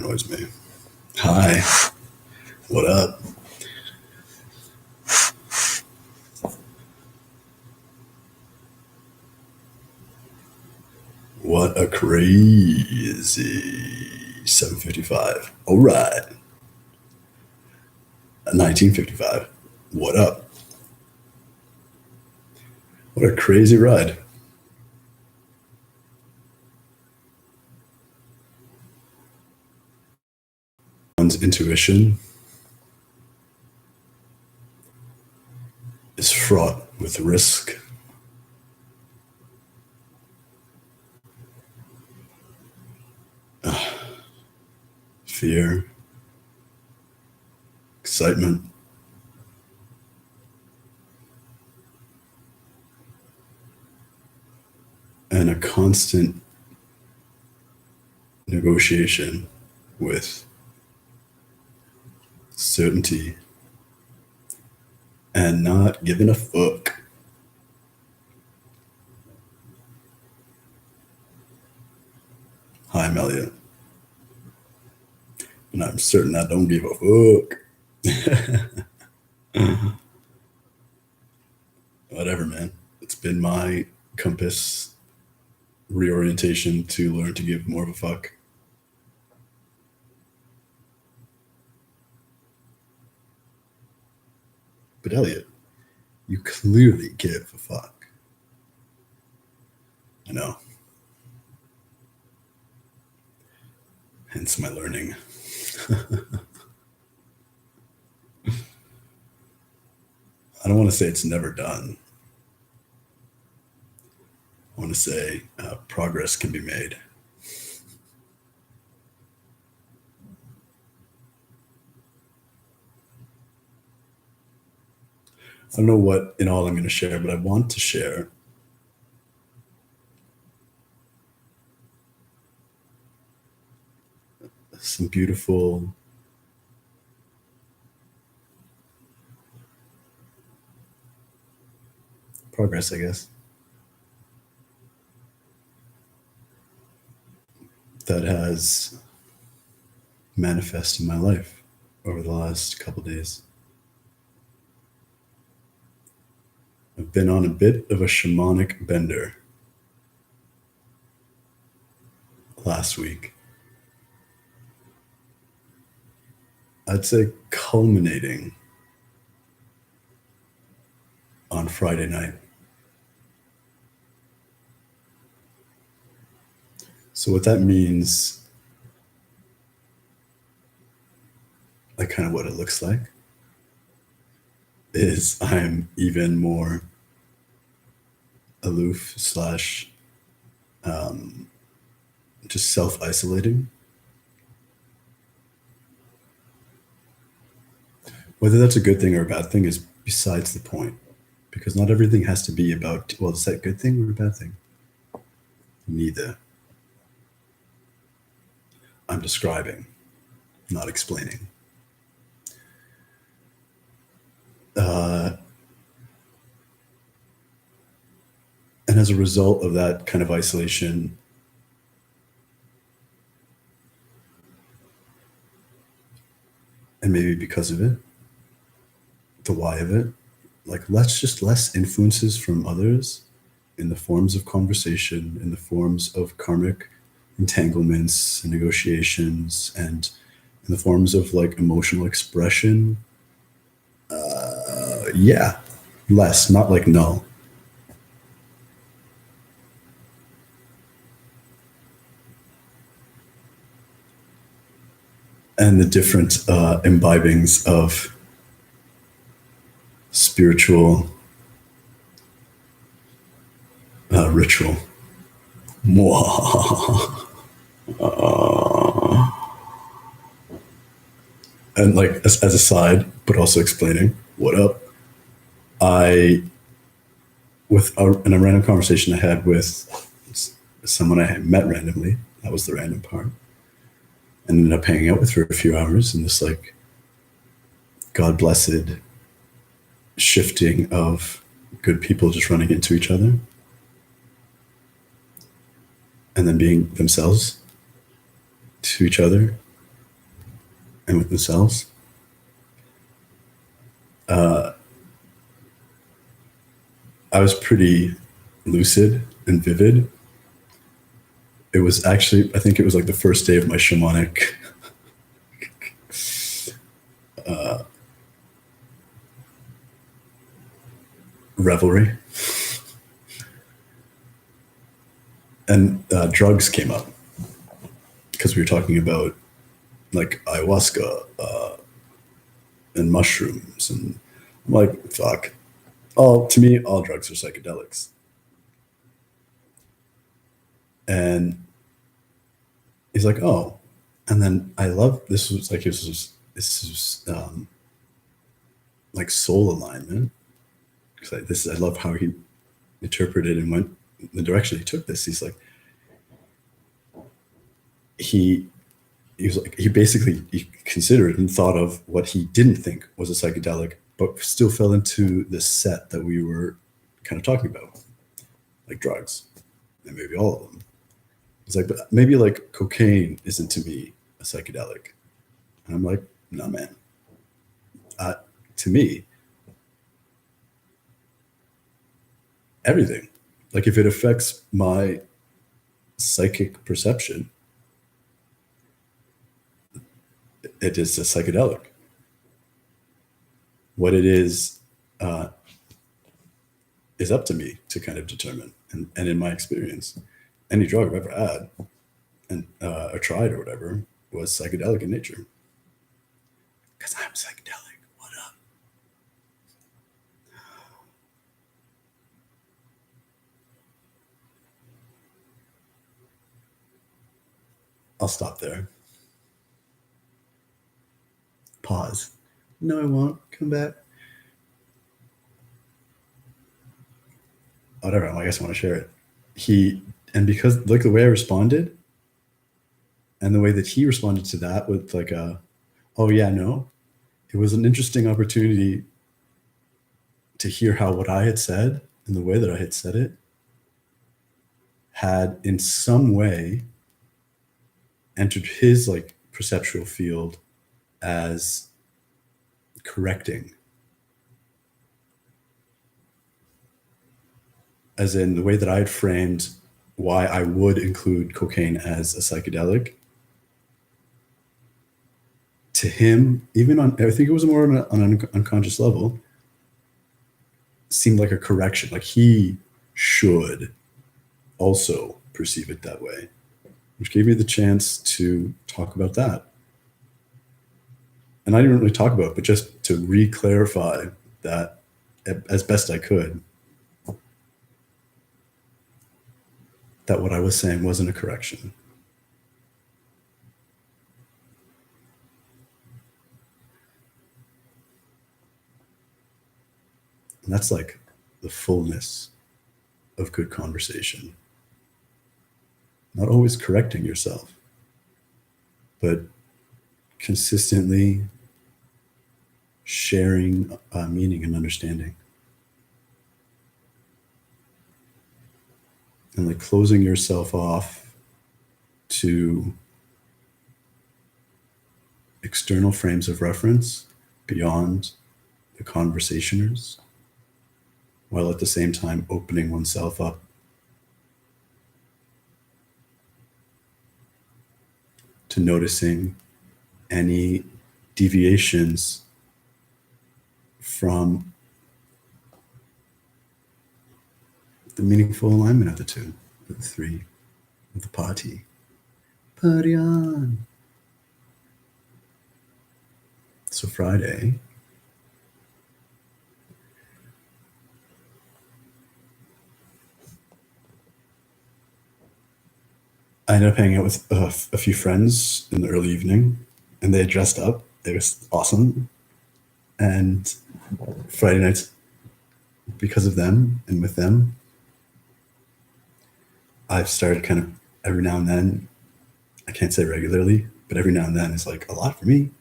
paranoids me. Hi. What up? What a crazy 7:55. All right. 19:55. What up? What a crazy ride. One's intuition is fraught with risk. Fear, excitement, and a constant negotiation with certainty and not giving a fuck. Hi, I'm Elliot. And I'm certain I don't give a fuck. Whatever, man. It's been my compass reorientation to learn to give more of a fuck. But Elliot, you clearly give a fuck. I know. Hence my learning. I don't want to say it's never done. I want to say progress can be made. I don't know what in all I'm going to share, but I want to share some beautiful progress, I guess, that has manifested in my life over the last couple days. I've been on a bit of a shamanic bender last week. I'd say culminating on Friday night. So what that means, like kind of what it looks like, is I'm even more aloof / just self-isolating. Whether that's a good thing or a bad thing is besides the point, because not everything has to be about, well, is that a good thing or a bad thing? Neither. I'm describing, not explaining. And as a result of that kind of isolation, and maybe because of it, the why of it, like less influences from others in the forms of conversation, in the forms of karmic entanglements and negotiations, and in the forms of like emotional expression. Yeah, less, not like no. And the different imbibings of spiritual ritual. And like as a side, but also explaining what up. In a random conversation I had with someone I had met randomly, that was the random part, and ended up hanging out with for a few hours in this like God blessed shifting of good people just running into each other and then being themselves to each other and with themselves. I was pretty lucid and vivid. It was actually, I think it was like the first day of my shamanic revelry. And drugs came up because we were talking about like ayahuasca and mushrooms. And I'm like, fuck. To me, all drugs are psychedelics. And he's like, oh. And then I love this was like this was like soul alignment. Because I love how he interpreted and went the direction he took this. He's like he he was like he basically he considered and thought of what he didn't think was a psychedelic, but still fell into this set that we were kind of talking about, like drugs, and maybe all of them. It's like, but maybe like cocaine isn't to me a psychedelic. And I'm like, no, man. To me, everything. Like if it affects my psychic perception, it is a psychedelic. What it is up to me to kind of determine. And in my experience, any drug I've ever had and or tried or whatever was psychedelic in nature. Because I'm psychedelic. What up? I'll stop there. Pause. No, I won't. Come back. Whatever. I guess I want to share it. And because like the way I responded and the way that he responded to that with like oh yeah, no, it was an interesting opportunity to hear how what I had said and the way that I had said it had in some way entered his like perceptual field as correcting, as in the way that I had framed why I would include cocaine as a psychedelic. To him, even on, I think it was more on an unconscious level, seemed like a correction. Like he should also perceive it that way, which gave me the chance to talk about that. And I didn't really talk about it, but just to re-clarify that as best I could, that what I was saying wasn't a correction. And that's like the fullness of good conversation. Not always correcting yourself, but consistently sharing meaning and understanding. And like closing yourself off to external frames of reference beyond the conversationers, while at the same time opening oneself up to noticing any deviations from the meaningful alignment of the two, of the three, of the party. Party on. So Friday, I ended up hanging out with a few friends in the early evening, and they had dressed up. It was awesome. And Friday nights, because of them and with them, I've started kind of every now and then, I can't say regularly, but every now and then is like a lot for me,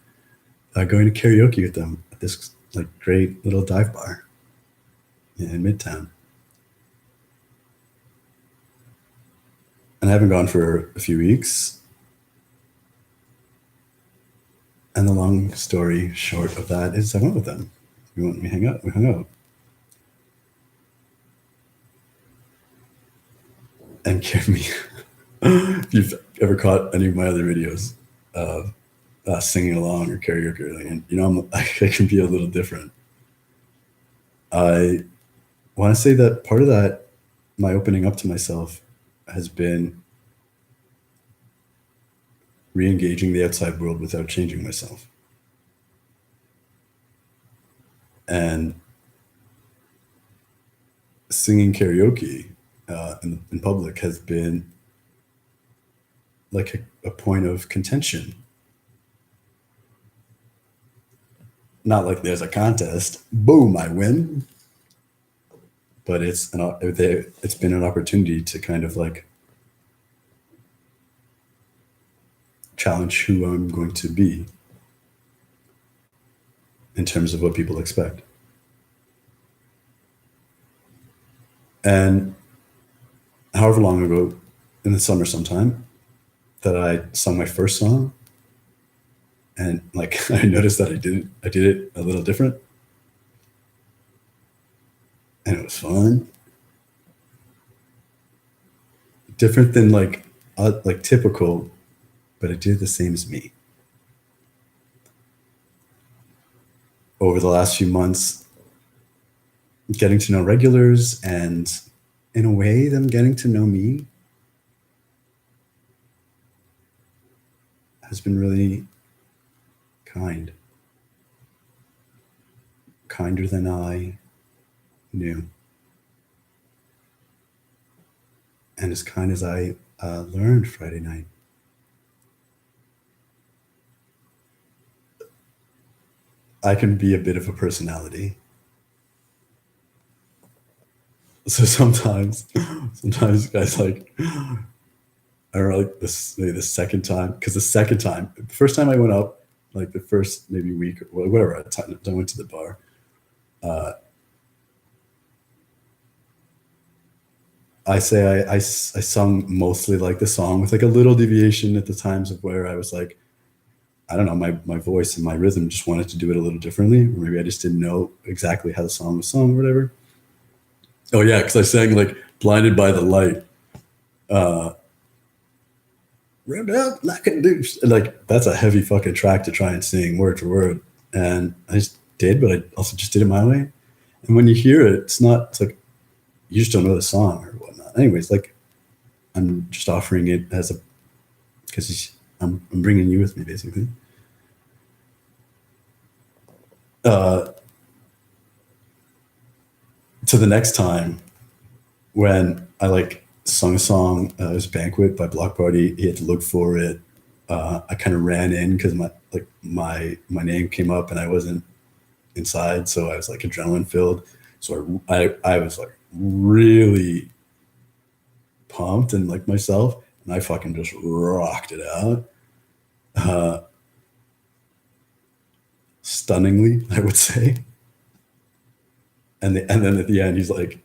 going to karaoke with them at this like great little dive bar in Midtown. And I haven't gone for a few weeks. And the long story short of that is I went with them. We hung out. We hung out. And me, if you've ever caught any of my other videos of singing along or karaoke, and I can be a little different. I want to say that part of that, my opening up to myself, has been re-engaging the outside world without changing myself. And singing karaoke in public has been like a point of contention. Not like there's a contest, boom, I win. But it's been an opportunity to kind of like challenge who I'm going to be in terms of what people expect. And however long ago, in the summer sometime, that I sung my first song, and like I noticed that I did it a little different, and it was fun, different than like typical, but I did the same as me. Over the last few months, getting to know regulars, and in a way, them getting to know me has been really kind, kinder than I knew, and as kind as I learned Friday night. I can be a bit of a personality. So sometimes guys like, I remember like this, maybe the second time, because the first time I went up, like the first maybe week or whatever, I went to the bar. Uh, I sung mostly like the song with like a little deviation at the times of where I was like, I don't know, my voice and my rhythm just wanted to do it a little differently, or maybe I just didn't know exactly how the song was sung or whatever. Oh yeah, because I sang like "Blinded by the Light," uh, "Ripped Out Like a Deuce," and like that's a heavy fucking track to try and sing word for word, and I just did, but I also just did it my way. And when you hear it, it's like you just don't know the song or whatnot. Anyways, like I'm just offering it as a because I'm bringing you with me basically. Uh, to the next time when I like sung a song, it was Banquet by Block Party. He had to look for it. I kind of ran in because my name came up and I wasn't inside, so I was like adrenaline filled. So I was like really pumped and like myself, and I fucking just rocked it out, uh, stunningly, I would say. And then at the end, he's like,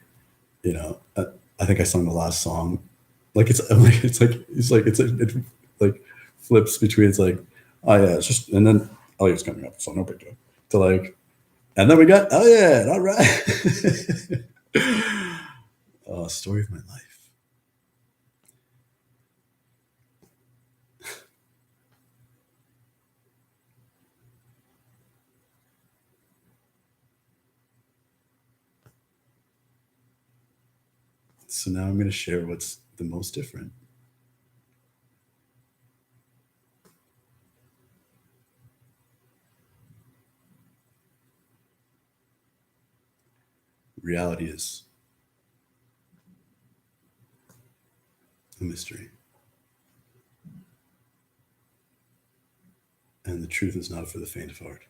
I think I sung the last song. Like it like flips between it's like, oh yeah, it's just, and then oh yeah, it's coming up, so no big deal. To like, and then we got, oh yeah, all right. Oh, story of my life. So now I'm going to share what's the most different. Reality is a mystery, and the truth is not for the faint of heart.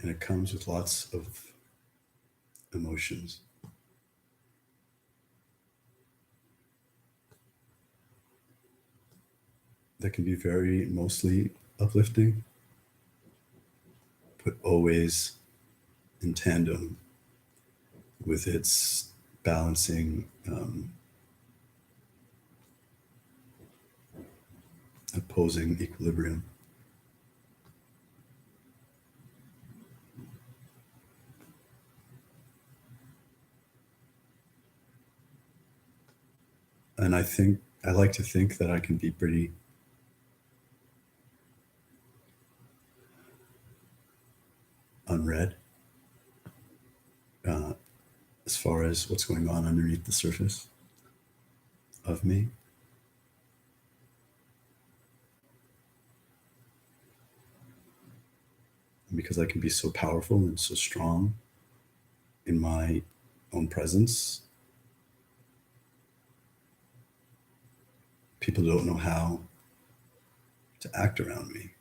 And it comes with lots of emotions that can be very mostly uplifting, but always in tandem with its balancing opposing equilibrium. And I like to think that I can be pretty unread as far as what's going on underneath the surface of me. And because I can be so powerful and so strong in my own presence, people don't know how to act around me.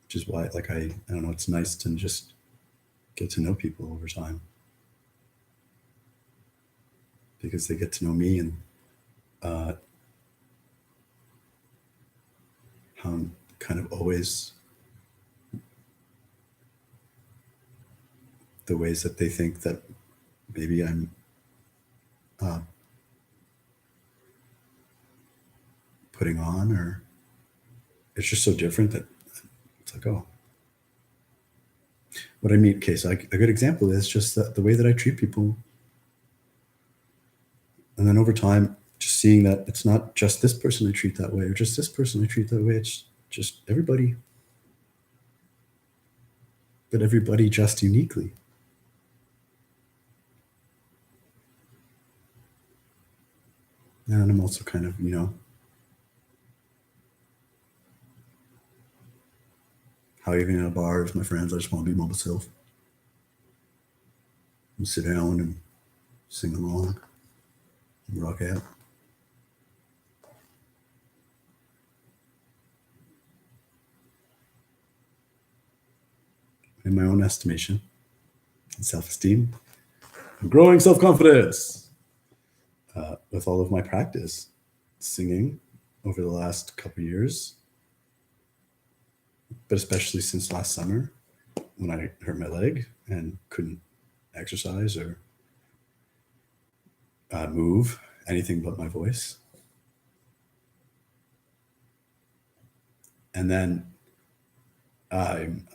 Which is why, like, I don't know, it's nice to just get to know people over time, because they get to know me and how I'm kind of always the ways that they think that maybe I'm putting on, or it's just so different that it's like, oh, what I mean. Okay, so a good example is just the way that I treat people. And then over time, just seeing that it's not just this person I treat that way, or just this person I treat that way. It's just everybody, but everybody just uniquely. And I'm also kind of, how even in a bar with my friends, I just want to be my myself and sit down and sing along and rock out. In my own estimation and self-esteem, and growing self-confidence with all of my practice singing over the last couple years, but especially since last summer when I hurt my leg and couldn't exercise or move anything but my voice. And then I'm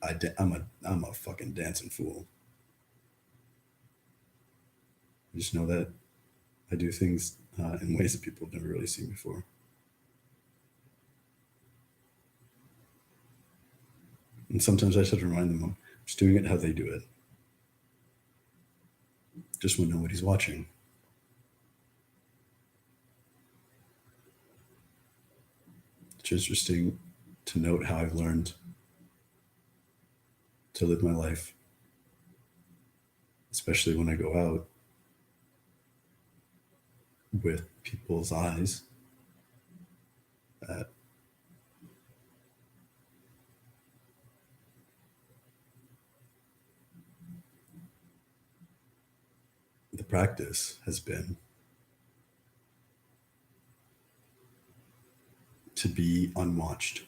a fucking dancing fool. I just know that I do things in ways that people have never really seen before. And sometimes I just have to remind them I'm just doing it how they do it. Just when nobody's watching. It's interesting to note how I've learned to live my life, especially when I go out, with people's eyes, that the practice has been to be unwatched.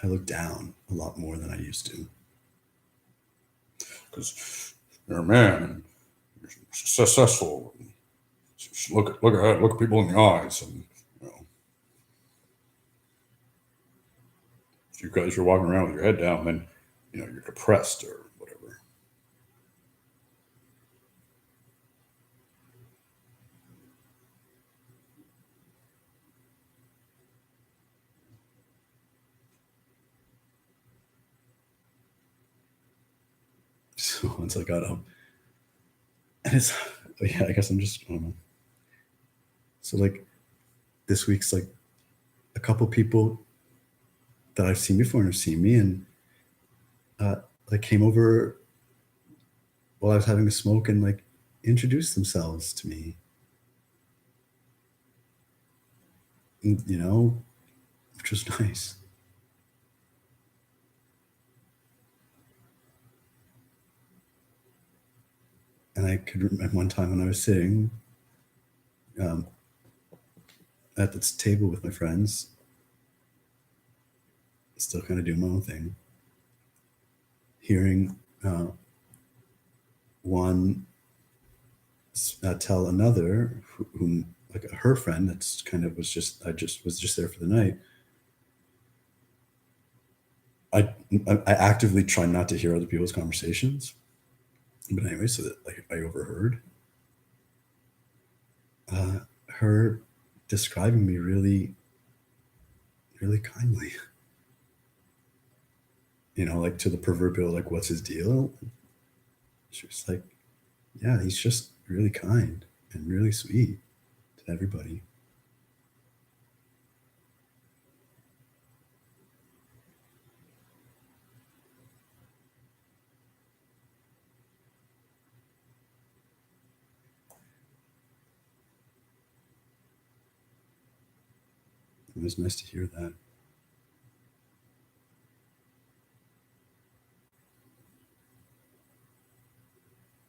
I look down a lot more than I used to. Because you're a man and you're successful. Just look at people in the eyes, and if you guys are walking around with your head down, then you're depressed or whatever. So once I got up, and it's, yeah, I guess I don't know. So like this week's like a couple people that I've seen before and have seen me, and like came over while I was having a smoke and like introduced themselves to me. Which was nice. And I could remember one time when I was sitting at this table with my friends, still kind of doing my own thing. Hearing one tell another whom like her friend that's kind of was just there for the night. I actively try not to hear other people's conversations, but anyway, so that like I overheard her describing me really, really kindly. You know, like to the proverbial like, "What's his deal?" She was like, "Yeah, he's just really kind and really sweet to everybody." It was nice to hear that.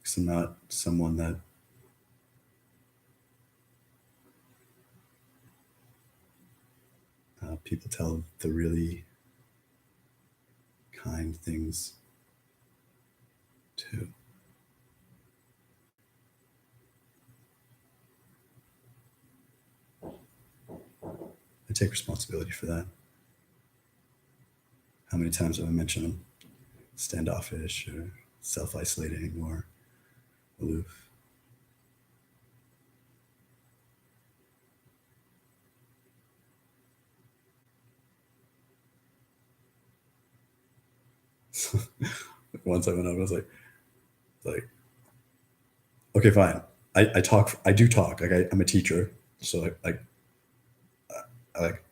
Because I'm not someone that people tell the really kind things to. I take responsibility for that. How many times have I mentioned I'm standoffish or self isolating or aloof? Once I went up, I was like, okay, fine. I talk. I do talk. Like I'm a teacher, so I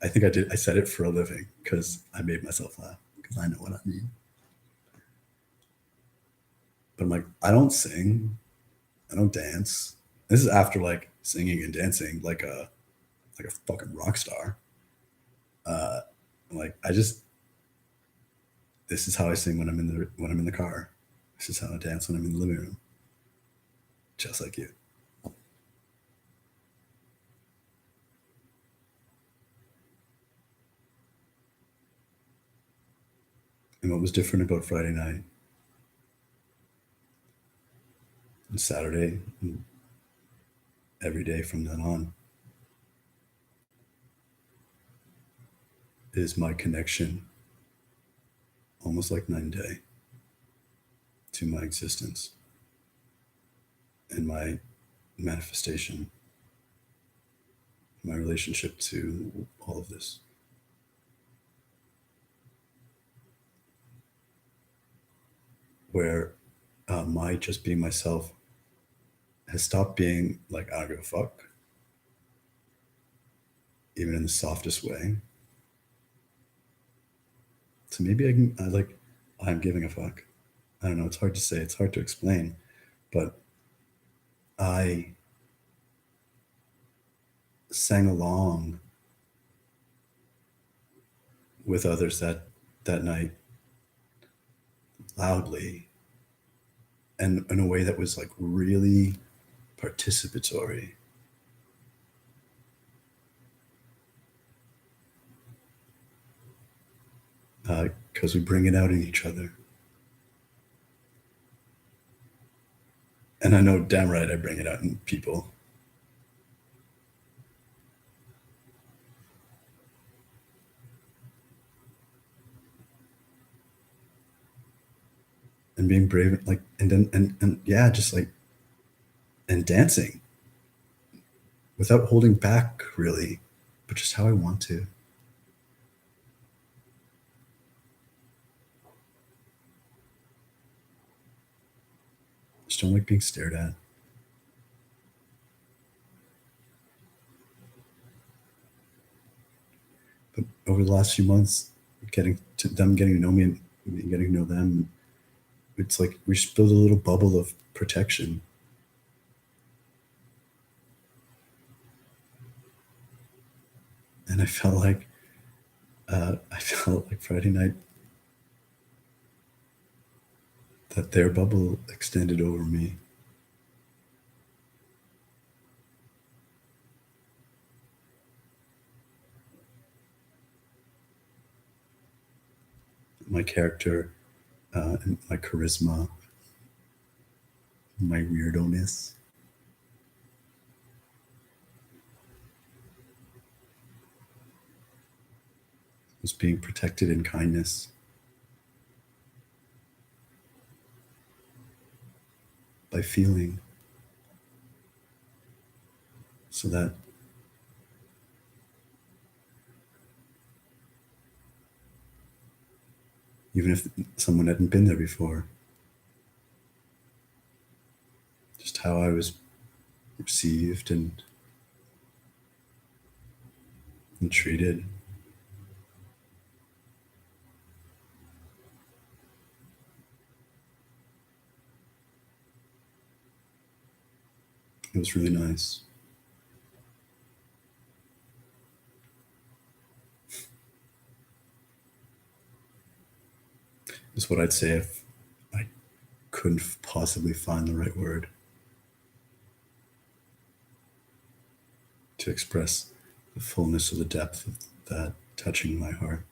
think I did. I said it for a living because I made myself laugh because I know what I mean. But I'm like, I don't sing. I don't dance. This is after like singing and dancing like a fucking rock star. Uh, I'm like I just this is how I sing when I'm in the car. This is how I dance when I'm in the living room, just like you. And what was different about Friday night and Saturday and every day from then on is my connection, almost like night and day, to my existence and my manifestation, my relationship to all of this. Where my just being myself has stopped being like, I don't give a fuck, even in the softest way. So maybe I like, I'm giving a fuck. I don't know. It's hard to say. It's hard to explain. But I sang along with others that night loudly and in a way that was like really participatory. Because we bring it out in each other. And I know damn right I bring it out in people. And being brave, like, and then, and yeah, just like, and dancing without holding back really, but just how I want to. Just don't like being stared at. But over the last few months, getting to know me and me getting to know them, it's like we just build a little bubble of protection. And I felt like Friday night that their bubble extended over me. my character, and my charisma, my weirdo-ness. Was being protected in kindness by feeling, so that even if someone hadn't been there before, just how I was received and treated. It was really nice. Is what I'd say if I couldn't possibly find the right word to express the fullness of the depth of that touching my heart.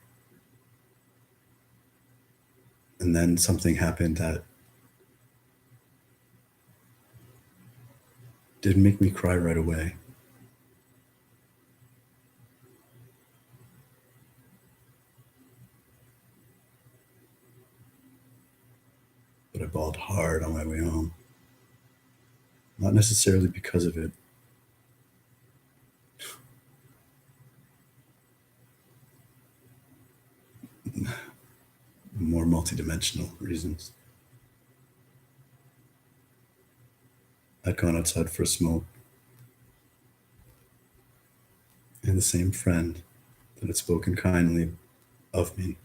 And then something happened that didn't make me cry right away. But I bawled hard on my way home. Not necessarily because of it. More multidimensional reasons. I'd gone outside for a smoke, and the same friend that had spoken kindly of me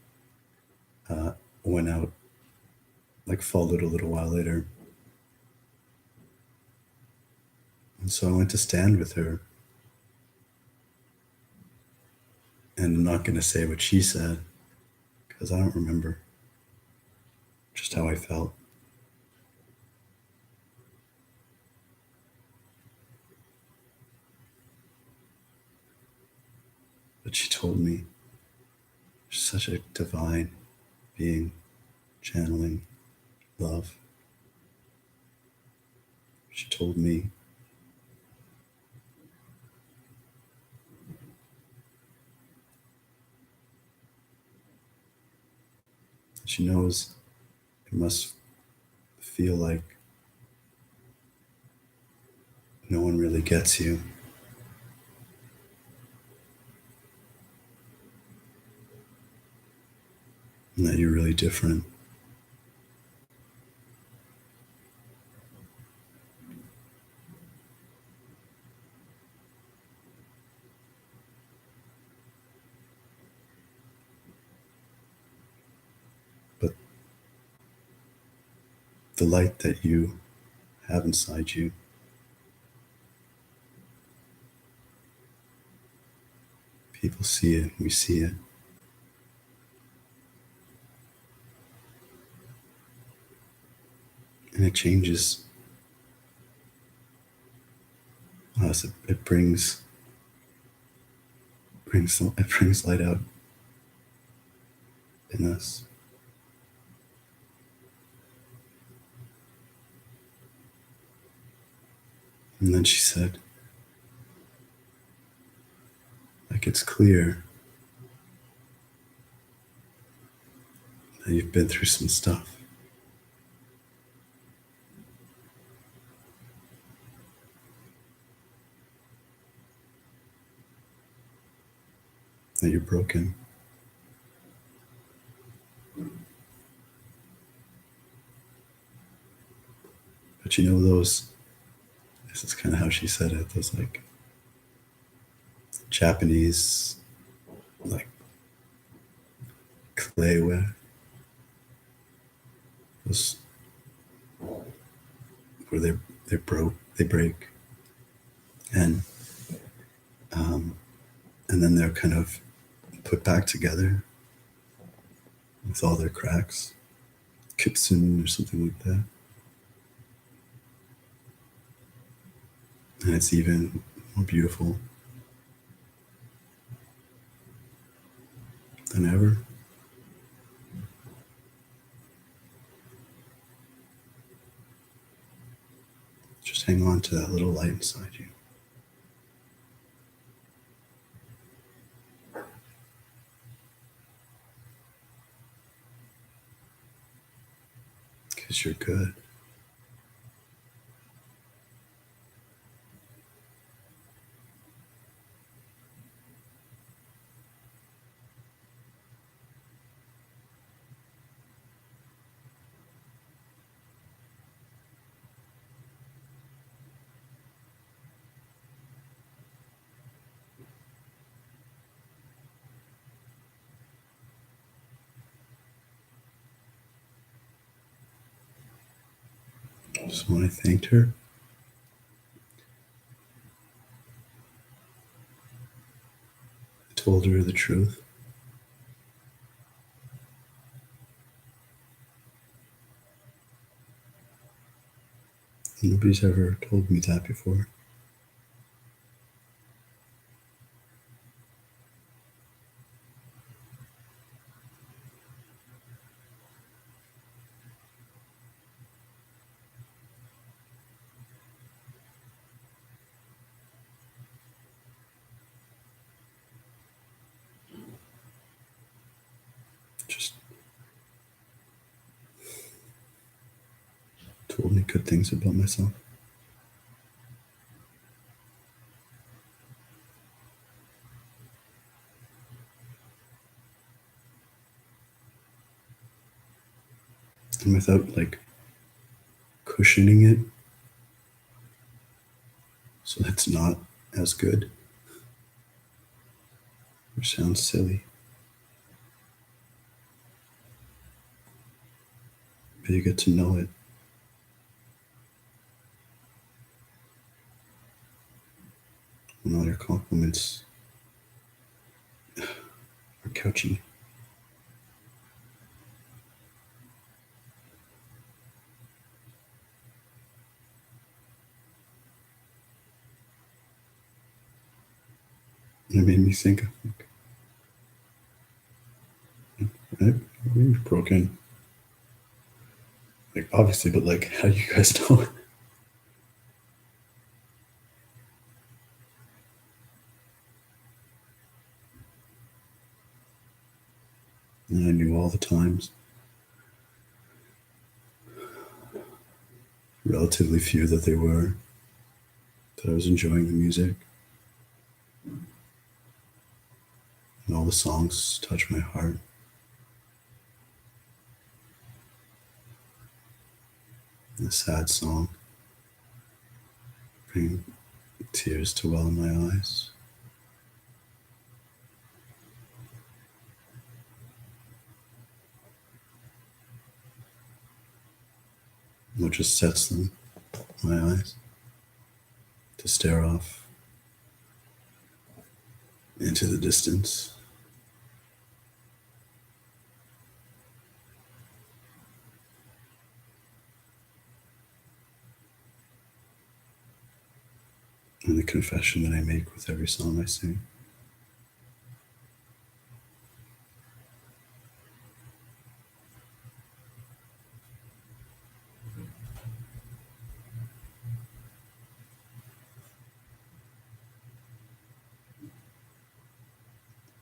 went out, followed a little while later. And so I went to stand with her. And I'm not going to say what she said, because I don't remember just how I felt. But she told me, she's such a divine being, channeling love. She told me she knows it must feel like no one really gets you. And that you're really different. But the light that you have inside you, people see it, we see it. And it changes us. It brings light out in us. And then she said, it's clear that you've been through some stuff. That you're broken. But this is kind of how she said it, those Japanese, clayware. Those where they break. And then they're kind of put back together with all their cracks. Kitsun or something like that. And it's even more beautiful than ever. hang on to that little light inside you. Because you're good. So when I thanked her, I told her the truth. Nobody's ever told me that before. Just told me good things about myself. And without like cushioning it so that's not as good, which sounds silly. But you get to know it. And all your compliments are couchy. And it made me think, like, we've broken. Like, obviously, but like, how do you guys know? And I knew all the times, relatively few that they were, that I was enjoying the music. And all the songs touch my heart. And the sad song bring tears to well in my eyes. What just sets them, my eyes, to stare off into the distance. And the confession that I make with every song I sing.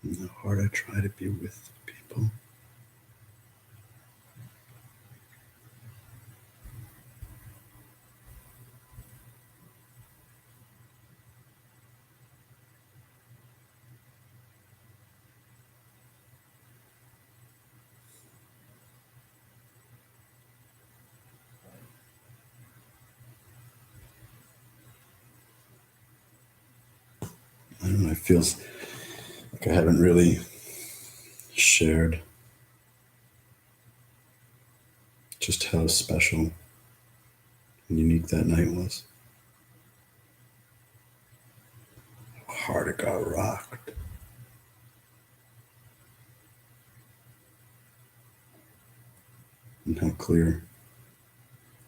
And how hard I try to be with people. I don't know, it feels like I haven't really shared just how special and unique that night was. How hard it got rocked. And how clear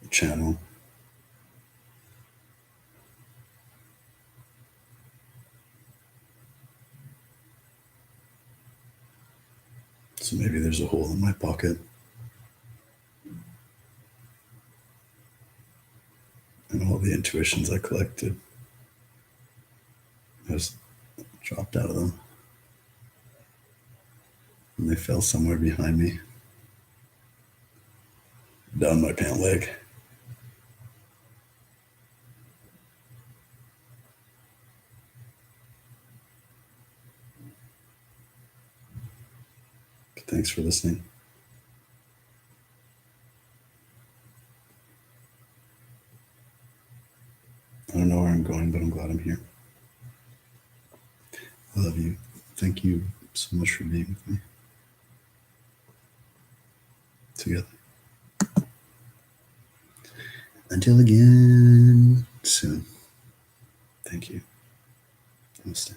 the channel. So maybe there's a hole in my pocket. And all the intuitions I collected, I just dropped out of them. And they fell somewhere behind me, down my pant leg. Thanks for listening. I don't know where I'm going, but I'm glad I'm here. I love you. Thank you so much for being with me. Together. Until again soon. Thank you. Namaste.